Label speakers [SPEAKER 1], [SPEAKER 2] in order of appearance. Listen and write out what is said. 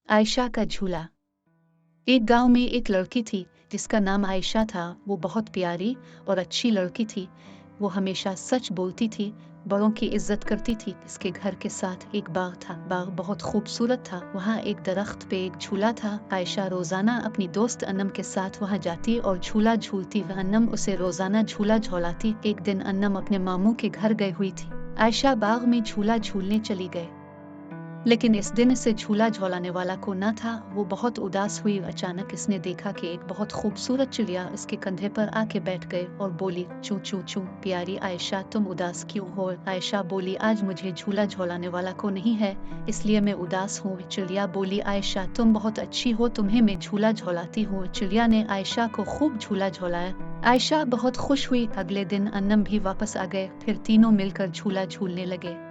[SPEAKER 1] आयशा का झूला। एक गांव में एक लड़की थी जिसका नाम आयशा था। वो बहुत प्यारी और अच्छी लड़की थी। वो हमेशा सच बोलती थी, बड़ों की इज्जत करती थी। इसके घर के साथ एक बाग था। बाग बहुत खूबसूरत था। वहाँ एक दरख्त पे एक झूला था। आयशा रोजाना अपनी दोस्त अन्नम के साथ वहाँ जाती और झूला झूलती। वह अन्नम उसे रोजाना झूला झूलाती। एक दिन अन्नम अपने मामू के घर गई हुई थी। आयशा बाग में झूला झूलने चली गई, लेकिन इस दिन इसे झूला झूलाने वाला को न था। वो बहुत उदास हुई। अचानक इसने देखा कि एक बहुत खूबसूरत चिड़िया इसके कंधे पर आके बैठ गई और बोली, चू चू चू। प्यारी आयशा, तुम उदास क्यों हो? आयशा बोली, आज मुझे झूला झूलाने वाला को नहीं है, इसलिए मैं उदास हूँ। चिड़िया बोली, आयशा तुम बहुत अच्छी हो, तुम्हें मैं झूला झूलाती हूँ। चिड़िया ने आयशा को खूब झूला झूलाया। आयशा बहुत खुश हुई। अगले दिन अन्नम भी वापस आ गए। फिर तीनों मिलकर झूला झूलने लगे।